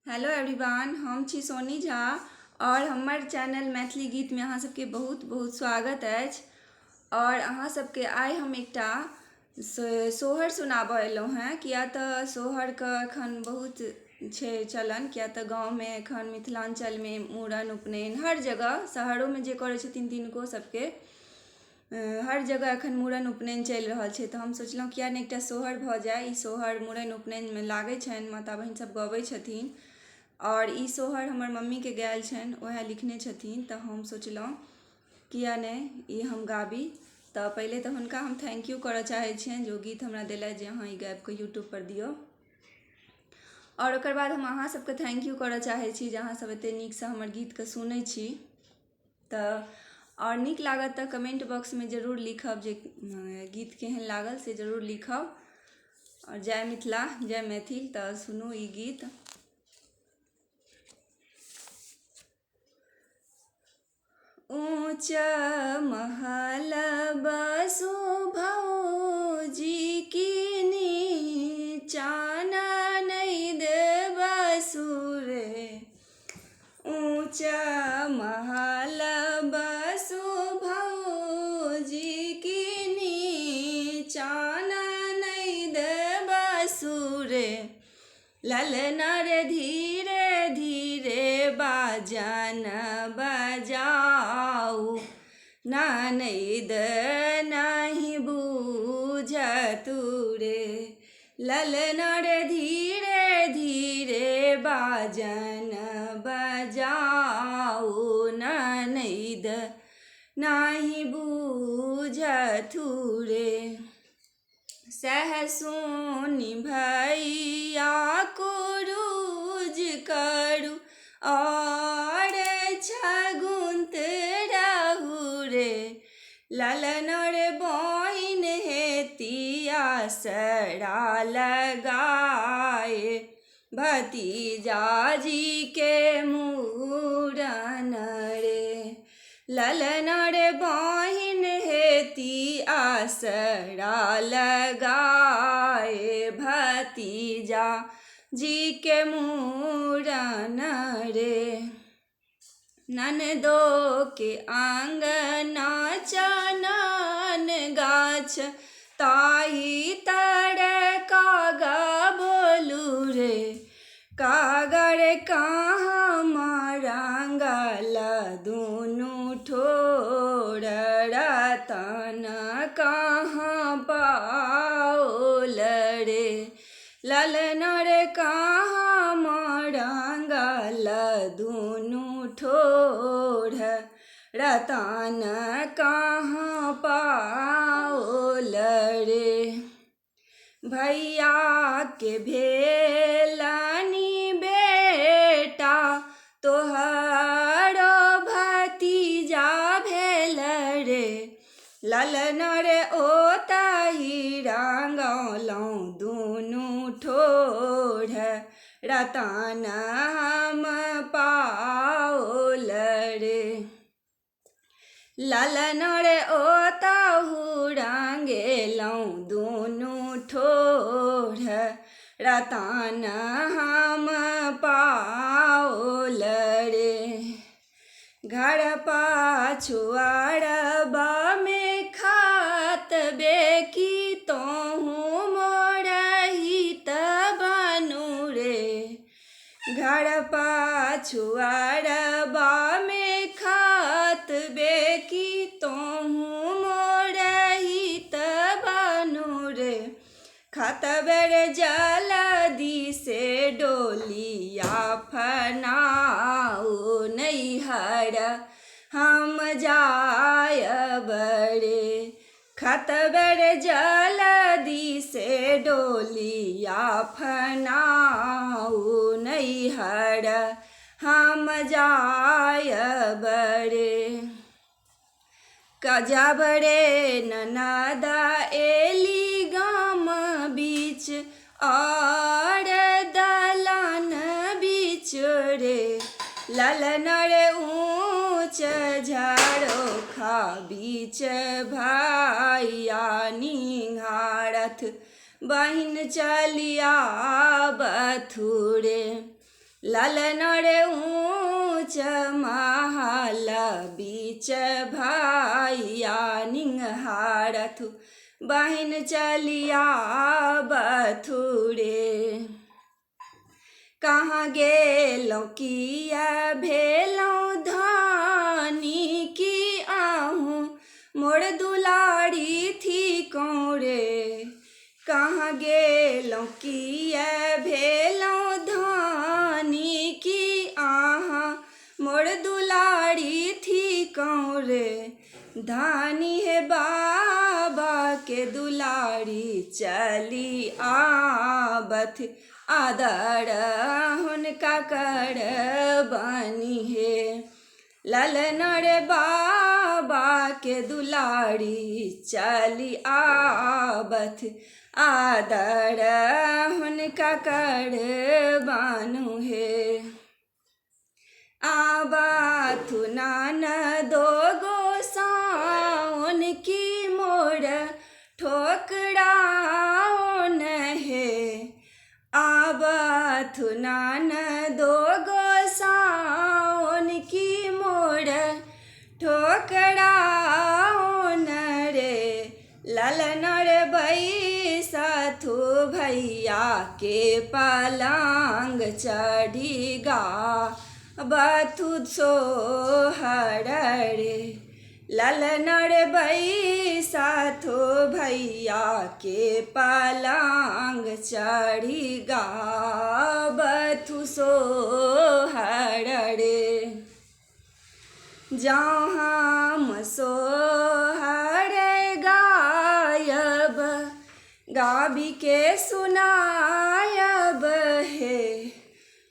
Hello everyone, हम छी सोनी झा और हमर चैनल मैथिली गीत में अहाँ सबके बहुत बहुत स्वागत अछि। और अहाँ सबके आइ हम एकटा सोहर सुनाबऽ एलहुँ हैं। किया तऽ सोहरके एखन बहुत छै चलन, किया तऽ गाँवमे एखन मिथिलाञ्चलमे मूड़न उपनयन हर जगह, शहरोमे जे करै छथिन तिनको सबके हर जगह एखन मूड़न उपनयन चलि रहल छै। तऽ हम सोचलहुँ किया नहि एकटा सोहर भऽ जाय। ई सोहर मूड़न उपनयनमे लागै छनि, माता बहिन सब गबै छथिन और ई सोहर हमर मम्मीके गायल छनि, वएह लिखने छथिन। तऽ हम सोचलहुँ किया नहि ई हम गाबी। तऽ पहिले तऽ हुनका हम थैंक यू करऽ चाहै छियनि जे ओ गीत हमरा देलथि जे अहाँ ई गाबिकऽ यूट्यूबपर दिऔ। और ओकर बाद हम अहाँ सबके थैंक यू करऽ चाहै छी जे अहाँ सब एतेक नीकसँ हमर गीतके सुनै छी। तऽ और नीक लागत तऽ कमेंट बॉक्समे जरूर लिखब जे गीत केहन लागल से जरूर लिखब। और जय मिथिला जय मैथिल। तऽ सुनू ई गीत। ऊँच महल बसु भौजी की नीचा ननैद बसु रे। ऊँच महल बसु भौजी की नीचा ननैद बसु रे। ललना रे धीरे धीरे बाजन बजाऊ, ननैद नहीं बूझतु रे। ललना रे धीरे धीरे बाजन बजाऊ, ननैद नहीं बूझतु रे। सहसुनि भैया कुरुज करू और छगुन्त रहू रे। ललन रे बहिन हेतिया सरा लगाए, भतीजा जी के मूड़न रे। ललन रे बहिन हेती आसरा लगाए, भतीजा जी के मूड़न रे। ननदो के आंगना चनन गाछ, ताही तर कागा बोलू रे। कागर कहाँ मारंगल दुनू ठोर, रतन कहाँ पाओल रे। ललन रे कहाँ मारंगल दुनू ठोर, रतन कहाँ पाओल रे। भैया के भेलनी बेटा, तोहरो भतीजा भेल रे। ललन रे ओतहि रंगलहुँ दुनू ठोर, रतन हम पाओल रे। ललन रे ओतहु रंगेलहुँ दुनू ठोर, रतन हम पाओल रे। घर पाछुआरबा में खात बेकी, तोहूँ मोरहित बनू रे। घर पाछुआरबा में खात बेकी, तोहूँ मोरहित बनू रे। खतबर जल्दी से डोलिया फनाऊ, नैहर हम जायब रे। खतबर जल्दी से डोलिया फनाऊ, नैहर हम जायब रे। कजब रे ननद एली गाम बीच, और दलान बीच रे। ललन रे ऊँच झरोखा बीच, भैया निहारथ बहिन चलिया बथुरे। ललन रे ऊँच महाल बीच भाइया निंहारथु बहिन चलिया बथुरे। कहाँ गेलौं किया भेलौं धानी की आहूँ मोर दुलारी थी कौरे। कहाँ गेलौं किया भेलौं धानी की आहाँ मोर दुलारी थी कौरे। धानी है बाबा के दुलारी चली आबथ आदर हुनका कर बनी है। ललन रे बाबा के दुलारी चली आबथ आदर हुनका कर बानु है। आबाथु नानदो गोसाउन की मोर ठोकराउन है। आबाथु नानदो गोसाउन की मोर ठोकराउन रे। ललन रे बैसथु भैया के पलंग चढ़ी गा बथु सोहर रे। ललन रे बैसथु भैया के पलंग चढ़ी गा बथु सोहर रे। जाऊँ हम सोहर गायब गाबी के सुनायब है।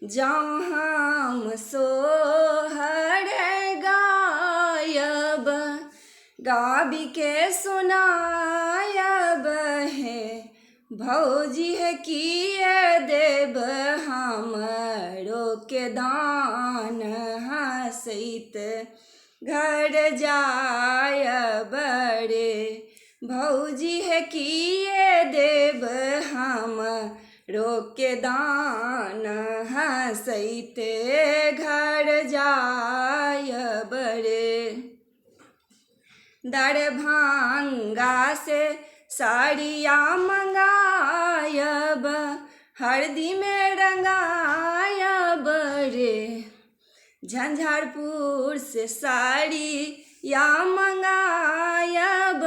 जाऊँ हम सोहर गायब गाबी के सुनायब है। भौजी है किए देव हमरो के दान हंसैत घर जायब रे। भौजी है किए देव हम रोके दान हंसैते घर जायब रे। दरभंगा से साड़िया मंगायब हरदी में रंगायब रे। झंझारपुर से साड़ी या मंगायब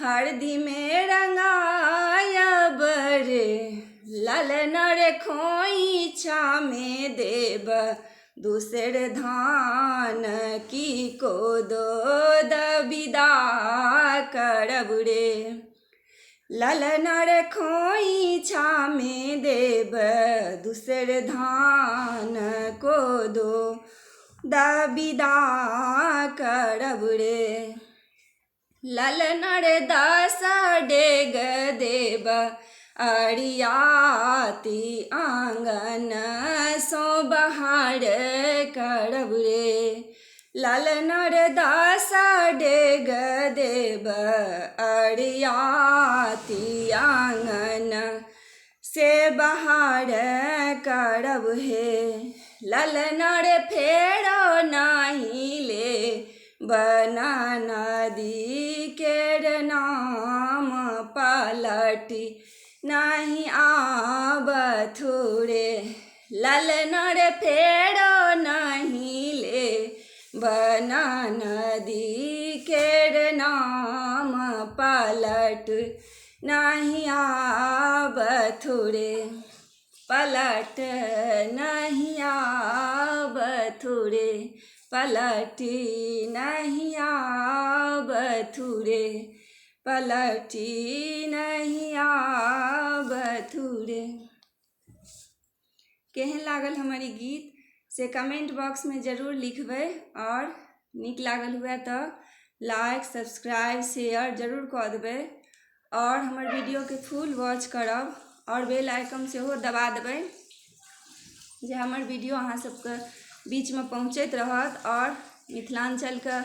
हरदी में रंगायब रे। ललन रे खोइछा में देब दूसर धान की कोदो दबिदा करब रे। ललन रे खोइछा में देब दूसर धान कोदो दबिदा करब रे। ललन रे 10 डेग देब अरियाती आंगन सो बहार करब रे। ललन रे 10 डेग देब अरियाती आंगन से बहार करब हे। ललन रे फेरो नहीं ले बना नदी के नाम पलटी नहीं आबथु रे। ललन रे फेरो नहीं ले बना नदी के नाम पलट नहीं आबथु रे। पलट नहीं आबथु रे। पलटी नहीं आबथु रे। पलटी नहीं आबथु रे। केहन लागल हमारी गीत से कमेंट बॉक्स में ज़रूर लिखबै और नीक लागल हुए तो लाइक सब्सक्राइब शेयर जरूर कऽ देबै और हमर वीडियो के फुल वॉच करब और बेल आइकन सेहो दबा देबै जे हमर वीडियो अहाँ सबके बीच में पहुँचैत रहत और मिथिलांचल के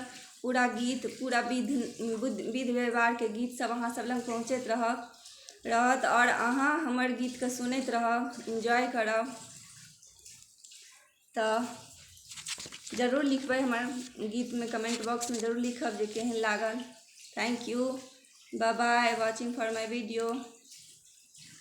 पूरा गीत पूरा विध व्यवहार के गीत सब अहाँ सब लग पहुँचैत रहत और अहाँ हमर गीत के सुनैत रहब एंजॉय करब। तो जरूर लिखबै, हमर गीतमे कमेंट बॉक्समे जरूर लिखब जे केहन लागल। Thank you, bye bye watching for my video.